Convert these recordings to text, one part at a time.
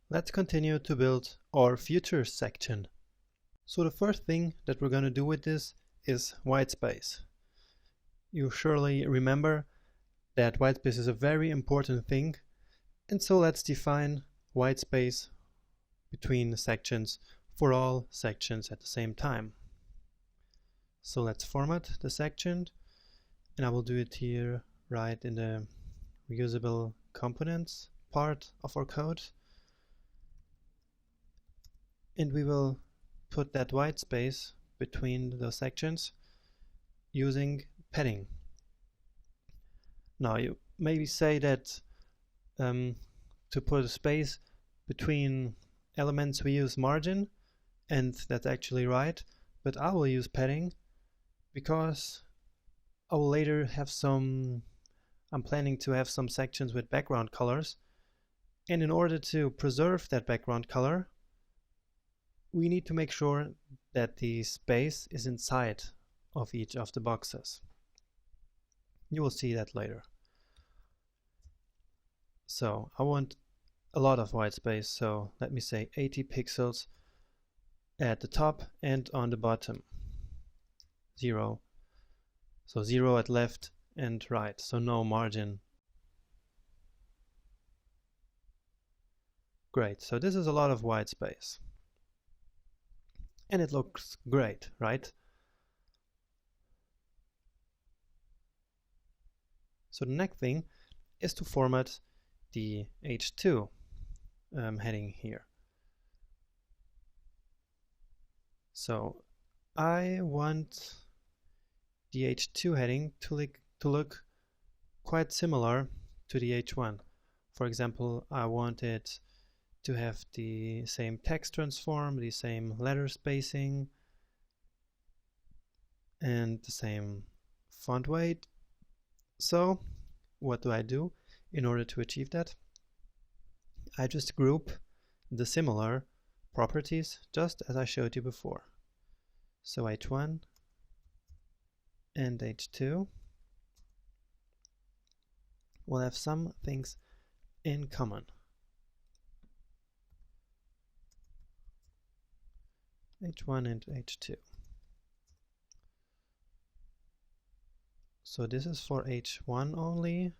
Let's continue to build our future section. So the first thing that we're going to do with this is white space. You surely remember that white space is a very important thing, and so let's define white space between the sections for all sections at the same time. So let's format the section, and I will do it here right in the reusable components part of our code. And we will put that white space between the sections using padding. Now you maybe say that to put a space between elements we use margin, and that's actually right, but I will use padding because I will later have I'm planning to have some sections with background colors, and in order to preserve that background color, we need to make sure that the space is inside of each of the boxes. You will see that later. So I want a lot of white space, so let me say 80 pixels at the top and on the bottom. 0. So 0 at left and right, so no margin. Great, so this is a lot of white space. And it looks great, right? So the next thing is to format the H2 heading here. So I want the H2 heading to look quite similar to the H1. For example, I want it to have the same text transform, the same letter spacing, and the same font weight. So what do I do in order to achieve that? I just group the similar properties just as I showed you before. So H1 and H2 will have some things in common. H1 and H2. So this is for H1 only.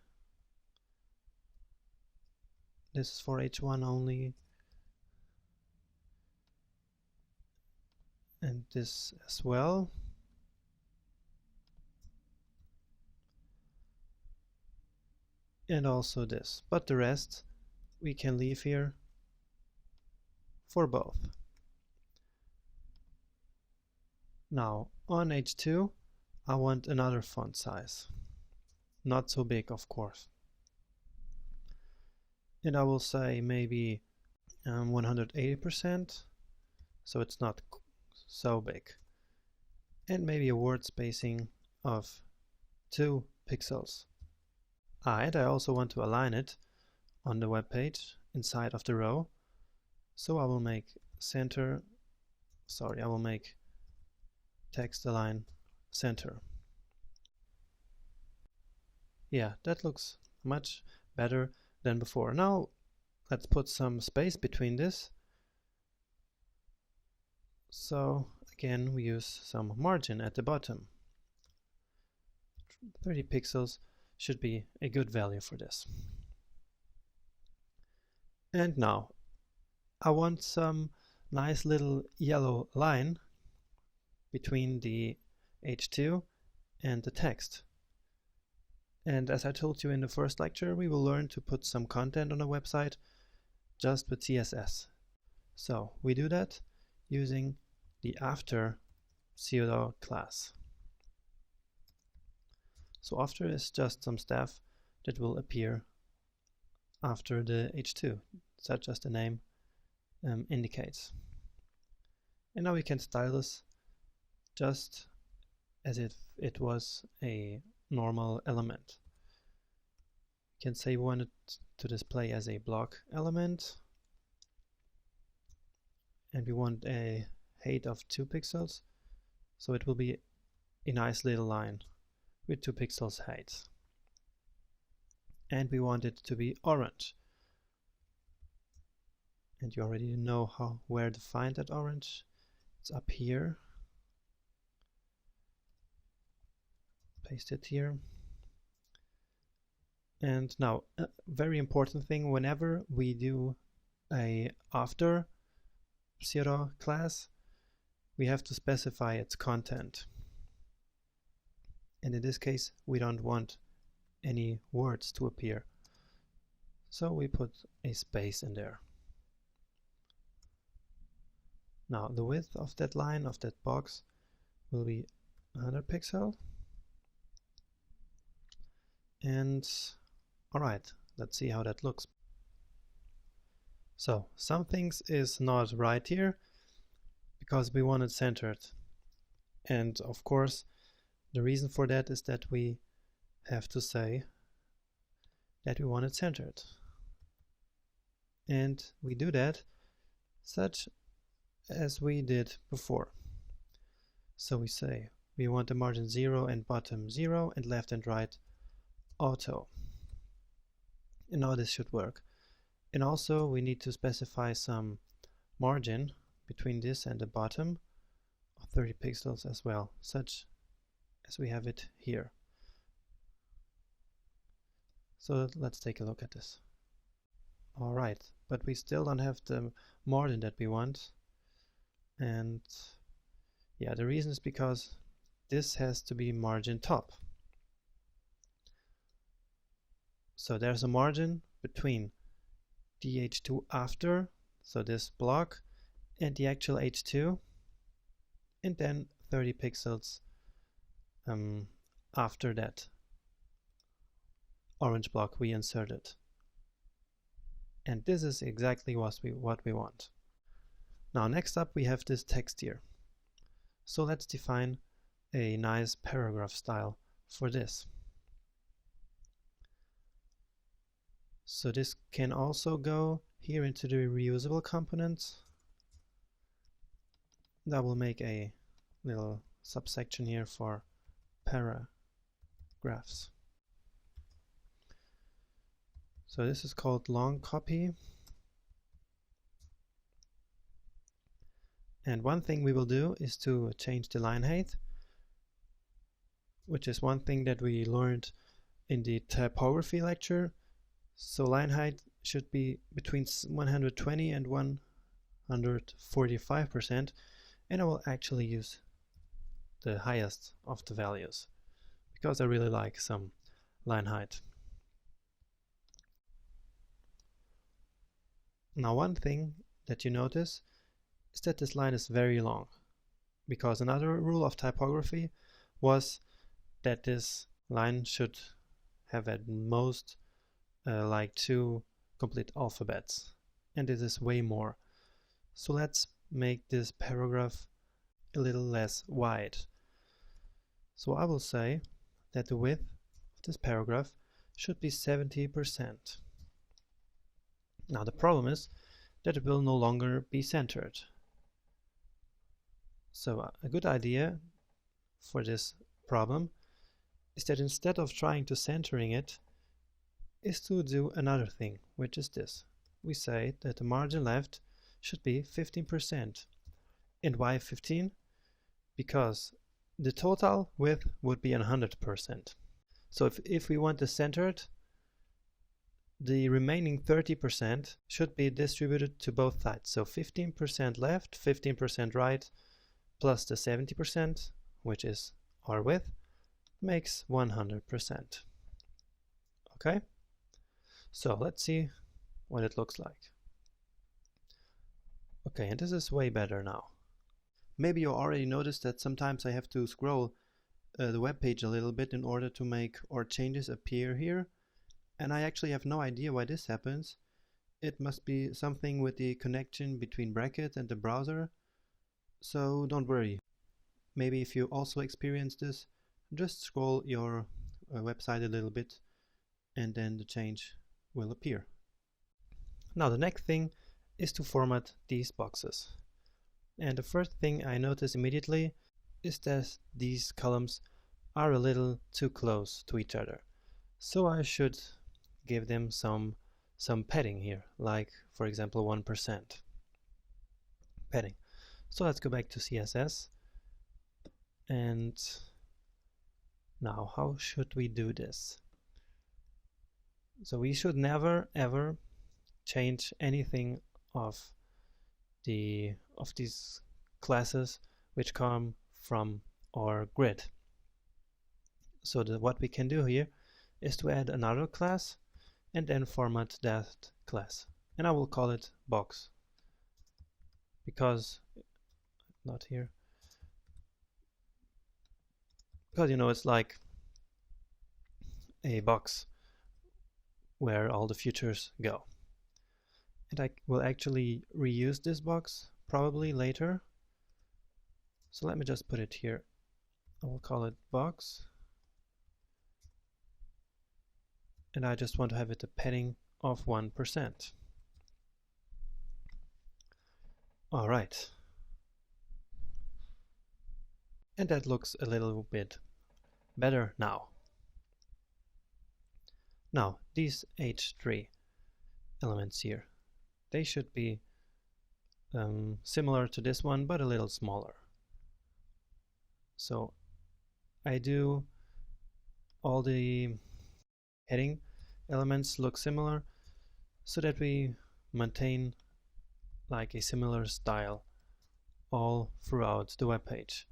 This is for H1 only. And this as well. And also this. But the rest we can leave here for both. Now on H2 I want another font size. Not so big, of course. And I will say maybe 180%, so it's not so big. And maybe a word spacing of 2 pixels. And I also want to align it on the web page inside of the row. So I will make text align center. Yeah, that looks much better than before. Now let's put some space between this. So again we use some margin at the bottom. 30 pixels should be a good value for this. And now I want some nice little yellow line between the H2 and the text. And as I told you in the first lecture, we will learn to put some content on a website just with CSS. So we do that using the after pseudo class. So after is just some stuff that will appear after the H2, such as the name indicates. And now we can style this just as if it was a normal element. We can say we want it to display as a block element, and we want a height of 2 pixels, so it will be a nice little line with 2 pixels height. And we want it to be orange, and you already know where to find that orange. It's up here. Paste it here. And now, a very important thing, whenever we do a after 0 class, we have to specify its content. And in this case, we don't want any words to appear. So we put a space in there. Now the width of that line, of that box, will be 100 pixels. And alright, let's see how that looks. So some things is not right here because we want it centered. And of course, the reason for that is that we have to say that we want it centered. And we do that such as we did before. So we say we want the margin 0 and bottom 0 and left and right auto. And now this should work. And also we need to specify some margin between this and the bottom of 30 pixels as well, such as we have it here. So let's take a look at this. Alright, but we still don't have the margin that we want. And yeah, the reason is because this has to be margin top. So there's a margin between the H2 after, so this block, and the actual H2, and then 30 pixels after that orange block we inserted. And this is exactly what we want. Now next up we have this text here. So let's define a nice paragraph style for this. So this can also go here into the reusable components. That will make a little subsection here for paragraphs. So this is called long copy. And one thing we will do is to change the line height, which is one thing that we learned in the typography lecture. So line height should be between 120 and 145%, and I will actually use the highest of the values because I really like some line height. Now one thing that you notice is that this line is very long, because another rule of typography was that this line should have at most like 2 complete alphabets, and this is way more. So let's make this paragraph a little less wide. So I will say that the width of this paragraph should be 70%. Now the problem is that it will no longer be centered. So a good idea for this problem is that instead of trying to centering it, is to do another thing, which is this. We say that the margin left should be 15%. And why 15? Because the total width would be 100%. So if we want to center it, the remaining 30% should be distributed to both sides. So 15% left, 15% right, plus the 70%, which is our width, makes 100%. Okay? So let's see what it looks like. Okay, and this is way better now. Maybe you already noticed that sometimes I have to scroll the web page a little bit in order to make our changes appear here. And I actually have no idea why this happens. It must be something with the connection between brackets and the browser. So don't worry. Maybe if you also experience this, just scroll your website a little bit and then the change will appear. Now the next thing is to format these boxes. And the first thing I notice immediately is that these columns are a little too close to each other. So I should give them some some padding here, like for example 1% padding. So let's go back to CSS, and now how should we do this? So we should never ever change anything of these classes which come from our grid. So what we can do here is to add another class and then format that class, and I will call it box, because not here, because you know it's like a box where all the futures go. And I will actually reuse this box probably later, so let me just put it here. I will call it box, and I just want to have it a padding of 1%. Alright, and that looks a little bit better now. Now these H3 elements here, they should be similar to this one, but a little smaller. So I do all the heading elements look similar, so that we maintain like a similar style all throughout the web page.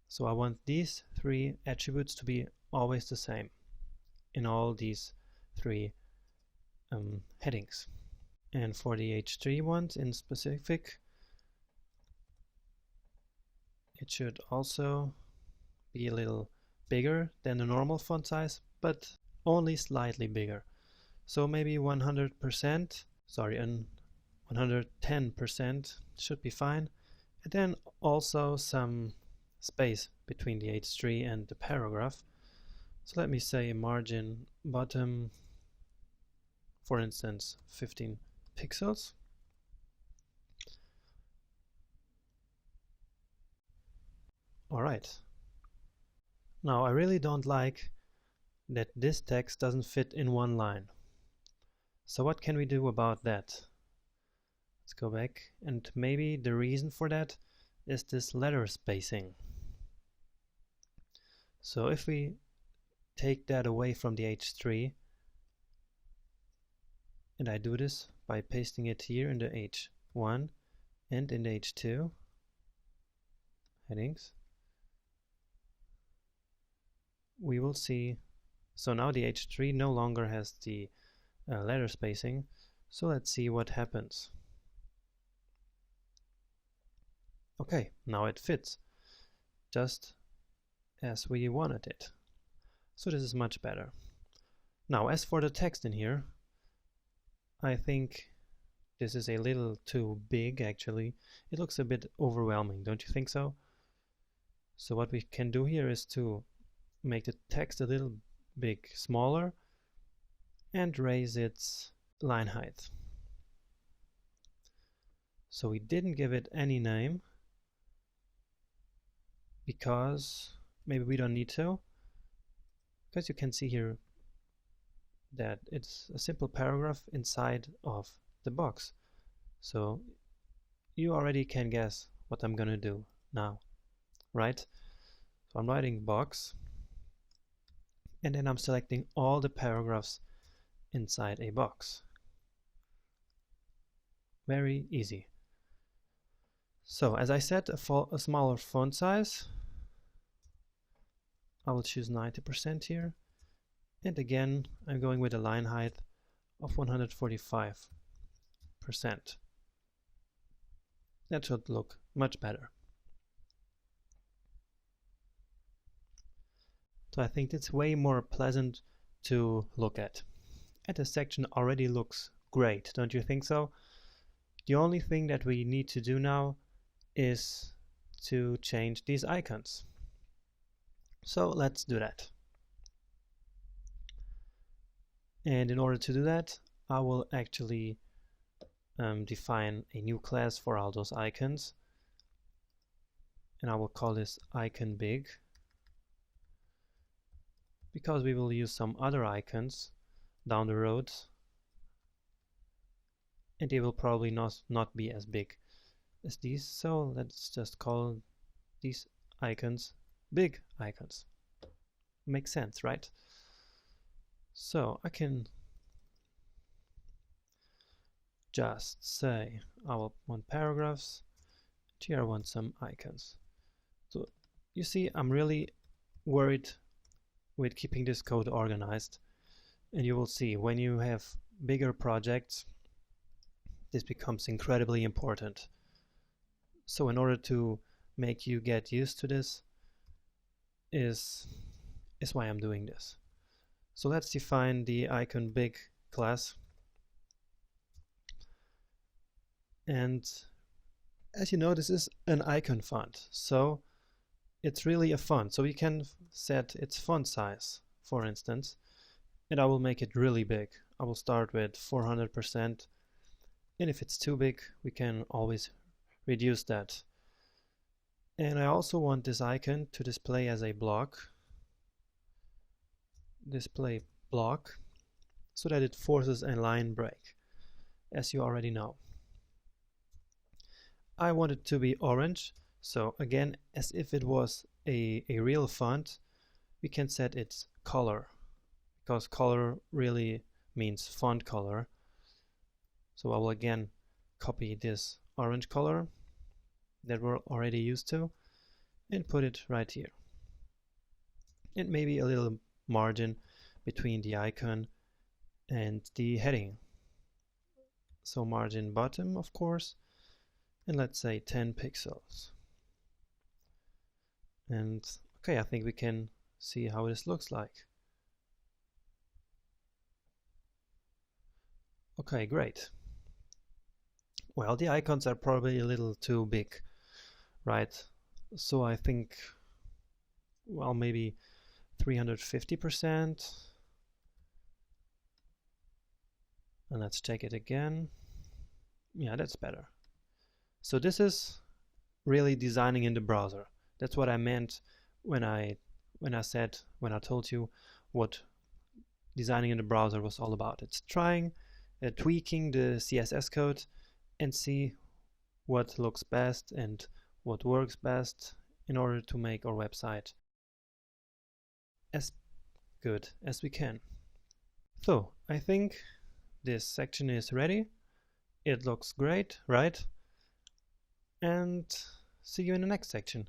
So I want these three attributes to be always the same in all these three headings. And for the H3 ones in specific, it should also be a little bigger than the normal font size, but only slightly bigger. So maybe 100%, sorry, 110% should be fine. And then also some space between the H3 and the paragraph. So let me say margin bottom, for instance, 15 pixels. Alright. Now I really don't like that this text doesn't fit in one line. So what can we do about that? Let's go back, and maybe the reason for that is this letter spacing. So if we take that away from the H3, and I do this by pasting it here in the H1 and in the H2 headings, we will see, so now the H3 no longer has the letter spacing. So let's see what happens. Okay, now it fits just as we wanted it. So this is much better. Now as for the text in here, I think this is a little too big actually. It looks a bit overwhelming, don't you think so? So what we can do here is to make the text a little bit smaller and raise its line height. So we didn't give it any name because maybe we don't need to, because you can see here that it's a simple paragraph inside of the box. So you already can guess what I'm gonna do now, right? So I'm writing box, and then I'm selecting all the paragraphs inside a box. Very easy. So as I said, a smaller font size. I will choose 90% here, and again I'm going with a line height of 145%. That should look much better. So I think it's way more pleasant to look at. And the section already looks great, don't you think so? The only thing that we need to do now is to change these icons. So let's do that. And in order to do that, I will actually define a new class for all those icons. And I will call this icon big, because we will use some other icons down the road and they will probably not be as big as these. So let's just call these icons big icons. Makes sense, right? So I can just say I will want paragraphs, here I want some icons. So you see, I'm really worried with keeping this code organized, and you will see when you have bigger projects this becomes incredibly important. So in order to make you get used to this is why I'm doing this. So let's define the icon big class, and as you know, this is an icon font, so it's really a font. So we can set its font size, for instance, and I will make it really big. I will start with 400%, and if it's too big we can always reduce that. And I also want this icon to display as a block, display block, so that it forces a line break, as you already know. I want it to be orange, so again, as if it was a real font, we can set its color, because color really means font color. So I will again copy this orange color that we're already used to and put it right here. And maybe a little margin between the icon and the heading. So margin bottom, of course, and let's say 10 pixels. And okay, I think we can see how this looks like. Okay, great. Well, the icons are probably a little too big, right? So I think, well, maybe 350%. And let's check it again. Yeah, that's better. So this is really designing in the browser. That's what I meant when I told you what designing in the browser was all about. It's trying, tweaking the CSS code and see what looks best and what works best in order to make our website as good as we can. So I think this section is ready. It looks great, right? And see you in the next section.